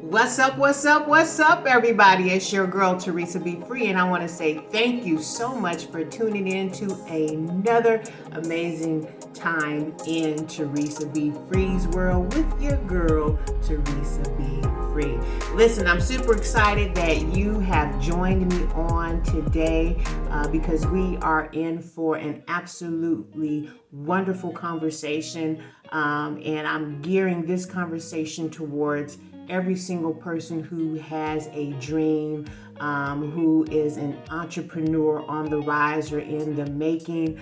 What's up, what's up, what's up, everybody? It's your girl, Teresa Be Free, and I want to say thank you so much for tuning in to another amazing time in Teresa Be Free's world with your girl, Teresa Be Free. Listen, I'm super excited that you have joined me on today because we are in for an absolutely wonderful conversation, and I'm gearing this conversation towards every single person who has a dream, who is an entrepreneur on the rise or in the making.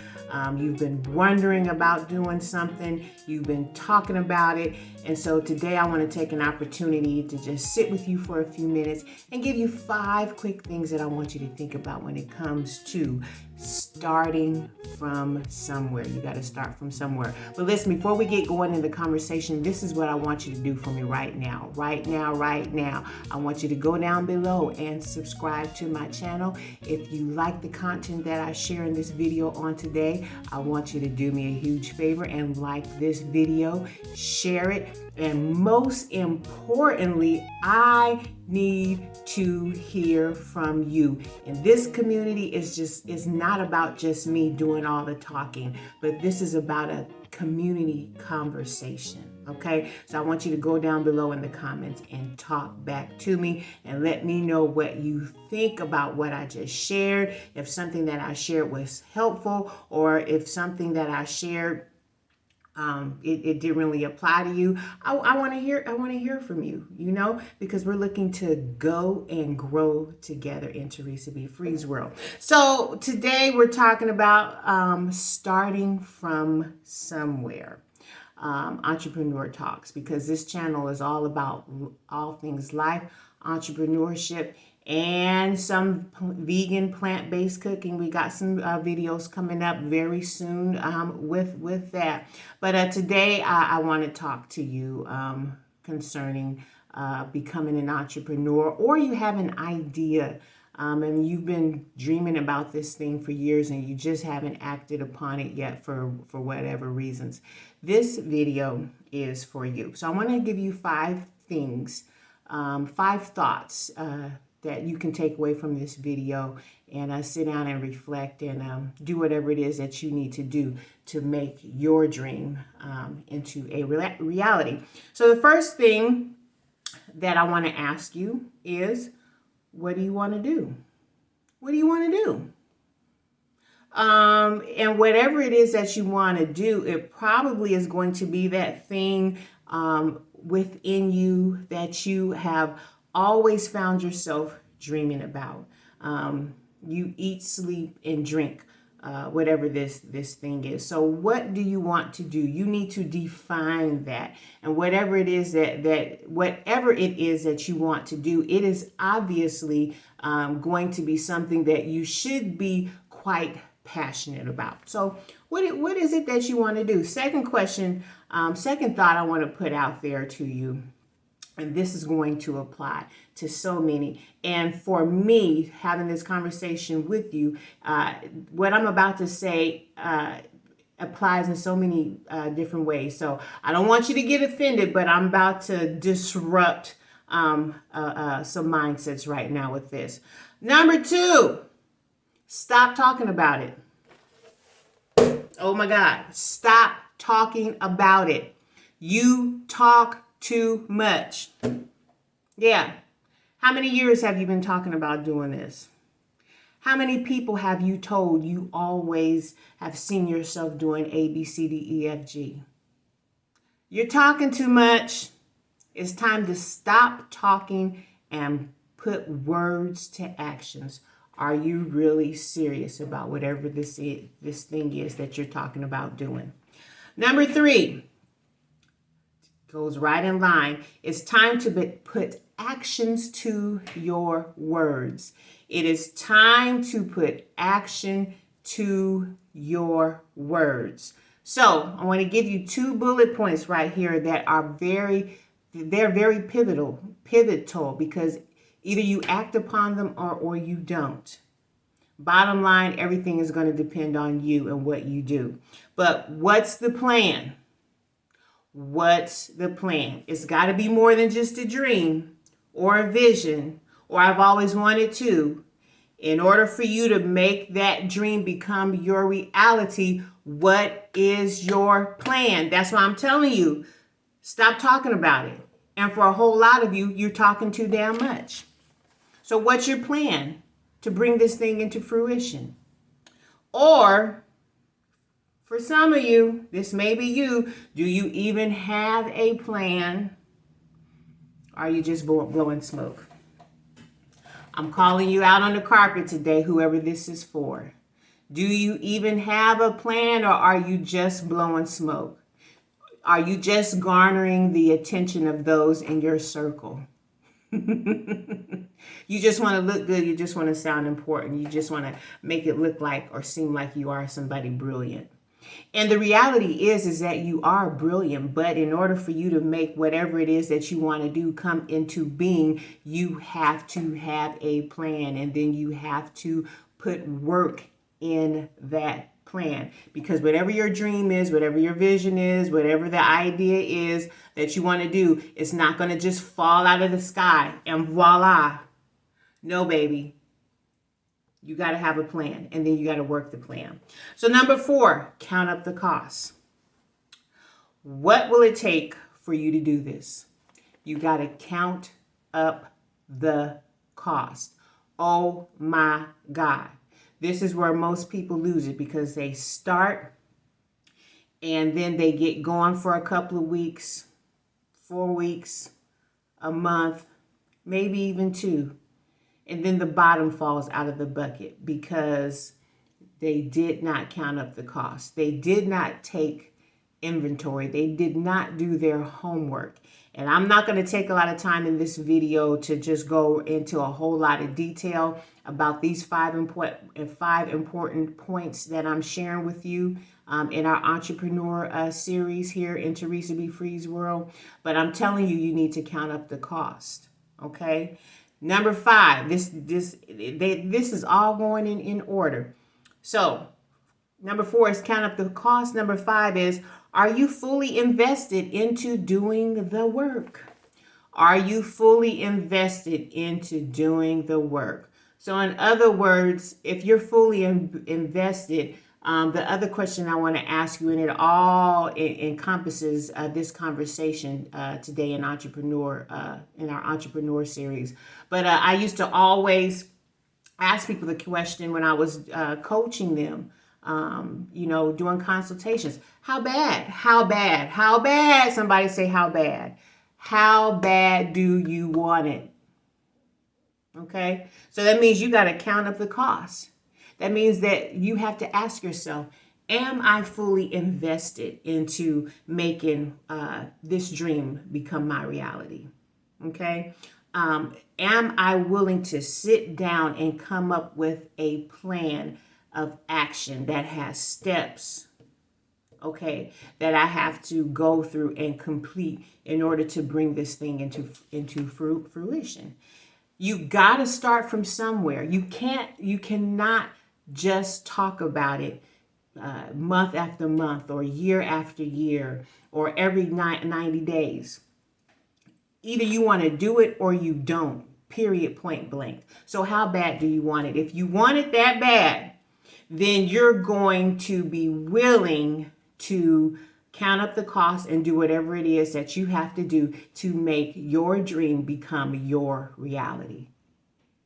You've been wondering about doing something, you've been talking about it, and so today I want to take an opportunity to just sit with you for a few minutes and give you 5 quick things that I want you to think about when it comes to starting from somewhere. You got to start from somewhere. But listen, before we get going in the conversation, this is what I want you to do for me right now. Right now. I want you to go down below and subscribe to my channel. If you like the content that I share in this video on today, I want you to do me a huge favor and like this video, share it, and most importantly, I need to hear from you. And this community is not about just me doing all the talking, but this is about a community conversation. Okay, so I want you to go down below in the comments and talk back to me and let me know what you think about what I just shared. If something that I shared was helpful, or if something that I shared it didn't really apply to you. I want to hear from you, because we're looking to go and grow together in Teresa Be Free's world. So today we're talking about starting from somewhere. Entrepreneur talks, because this channel is all about all things life, entrepreneurship, and some vegan plant-based cooking. We got some videos coming up very soon with that. But today I want to talk to you concerning becoming an entrepreneur, or you have an idea and you've been dreaming about this thing for years and you just haven't acted upon it yet for whatever reasons. This video is for you. So I want to give you 5 things, 5 thoughts that you can take away from this video and sit down and reflect and do whatever it is that you need to do to make your dream into a reality. So the first thing that I want to ask you is, what do you want to do? What do you want to do? And whatever it is that you want to do, it probably is going to be that thing within you that you have always found yourself dreaming about. You eat, sleep, and drink whatever this thing is. So what do you want to do? You need to define that. And whatever it is that you want to do, it is obviously going to be something that you should be quite passionate about. So what is it that you want to do? Second question, second thought I want to put out there to you. And this is going to apply to so many. And for me, having this conversation with you, what I'm about to say applies in so many different ways. So I don't want you to get offended, but I'm about to disrupt some mindsets right now with this. Number 2, stop talking about it. Oh my God, stop talking about it. You talk too much. Yeah. How many years have you been talking about doing this? How many people have you told you always have seen yourself doing A, B, C, D, E, F, G? You're talking too much. It's time to stop talking and put words to actions. Are you really serious about whatever this thing is that you're talking about doing? Number 3. Goes right in line. It's time to put actions to your words. It is time to put action to your words. So I want to give you 2 bullet points right here that are very pivotal, because either you act upon them or you don't. Bottom line, everything is going to depend on you and what you do. But what's the plan? What's the plan? It's got to be more than just a dream. or a vision, or I've always wanted to, in order for you to make that dream become your reality, what is your plan? That's why I'm telling you, stop talking about it. And for a whole lot of you, you're talking too damn much. So what's your plan to bring this thing into fruition? Or for some of you, this may be you, do you even have a plan? Or are you just blowing smoke? I'm calling you out on the carpet today, whoever this is for. Do you even have a plan, or are you just blowing smoke? Are you just garnering the attention of those in your circle? You just want to look good. You just want to sound important. You just want to make it look like or seem like you are somebody brilliant. And the reality is that you are brilliant, but in order for you to make whatever it is that you want to do come into being, you have to have a plan, and then you have to put work in that plan. Because whatever your dream is, whatever your vision is, whatever the idea is that you want to do, it's not going to just fall out of the sky and voila. No, baby. You got to have a plan, and then you got to work the plan. So number 4, count up the costs. What will it take for you to do this? You got to count up the cost. Oh my God. This is where most people lose it, because they start and then they get going for a couple of weeks, 4 weeks, a month, maybe even 2. And then the bottom falls out of the bucket because they did not count up the cost. They did not take inventory. They did not do their homework. And I'm not going to take a lot of time in this video to just go into a whole lot of detail about these 5 important points that I'm sharing with you in our entrepreneur series here in Toresa Be Free's world. But I'm telling you, you need to count up the cost. Okay. Number 5, this is all going in order. So number 4 is count up the cost. Number 5 is, are you fully invested into doing the work? Are you fully invested into doing the work? So in other words, if you're fully invested, the other question I want to ask you, and it all encompasses this conversation today in our entrepreneur series. But I used to always ask people the question when I was coaching them, doing consultations. How bad? How bad? How bad? Somebody say how bad. How bad do you want it? Okay, so that means you got to count up the cost. That means that you have to ask yourself, am I fully invested into making this dream become my reality? Okay. Am I willing to sit down and come up with a plan of action that has steps, okay, that I have to go through and complete in order to bring this thing into fruition? You got to start from somewhere. You cannot just talk about it month after month or year after year or every 90 days. Either you want to do it or you don't, period, point blank. So how bad do you want it? If you want it that bad, then you're going to be willing to count up the cost and do whatever it is that you have to do to make your dream become your reality.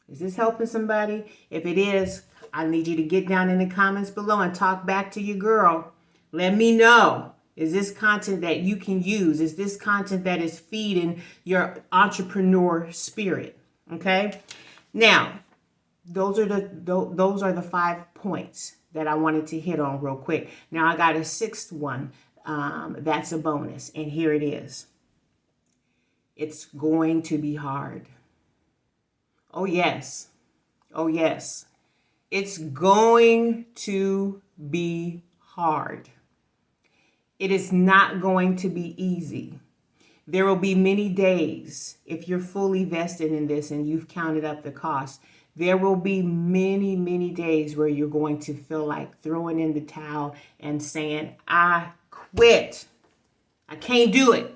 Is this helping somebody? If it is, I need you to get down in the comments below and talk back to your girl. Let me know. Is this content that you can use? Is this content that is feeding your entrepreneur spirit? Okay. Now, those are the 5 points that I wanted to hit on real quick. Now I got a 6th one. That's a bonus, and here it is. It's going to be hard. Oh yes. Oh yes. It's going to be hard. It is not going to be easy. There will be many days, if you're fully vested in this and you've counted up the cost, there will be many, many days where you're going to feel like throwing in the towel and saying, I quit. I can't do it.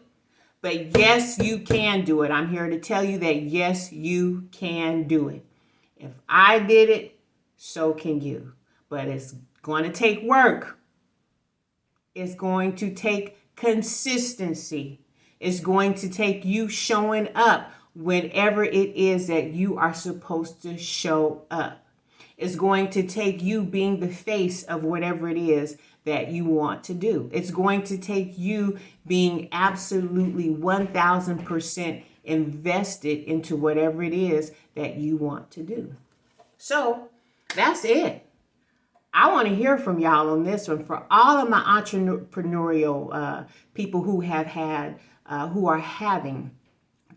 But yes, you can do it. I'm here to tell you that yes, you can do it. If I did it, so can you. But it's going to take work. It's going to take consistency. It's going to take you showing up whenever it is that you are supposed to show up. It's going to take you being the face of whatever it is that you want to do. It's going to take you being absolutely 1000% invested into whatever it is that you want to do. So that's it. I want to hear from y'all on this one. For all of my entrepreneurial people who have had, who are having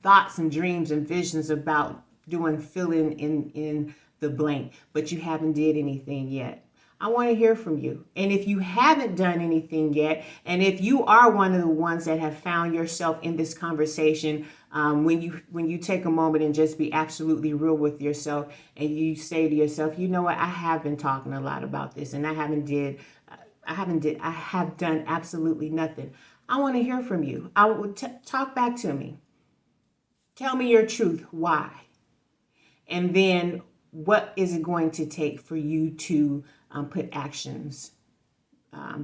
thoughts and dreams and visions about doing filling in the blank, but you haven't did anything yet. I want to hear from you. And if you haven't done anything yet, and if you are one of the ones that have found yourself in this conversation, when you take a moment and just be absolutely real with yourself, and you say to yourself, you know what, I have been talking a lot about this, and I have done absolutely nothing. I want to hear from you. I would talk back to me. Tell me your truth. Why? And then what is it going to take for you to put actions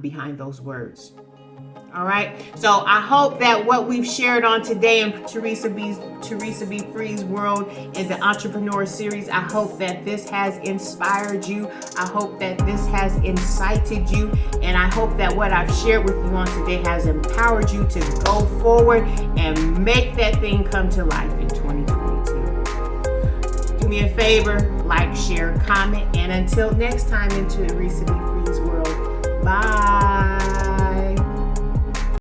behind those words? All right. So I hope that what we've shared on today in Toresa B. Free's world in the Entrepreneur Series, I hope that this has inspired you. I hope that this has incited you. And I hope that what I've shared with you on today has empowered you to go forward and make that thing come to life in 2022. Do me a favor, like, share, comment, and until next time into Reset Life Strategist world, bye.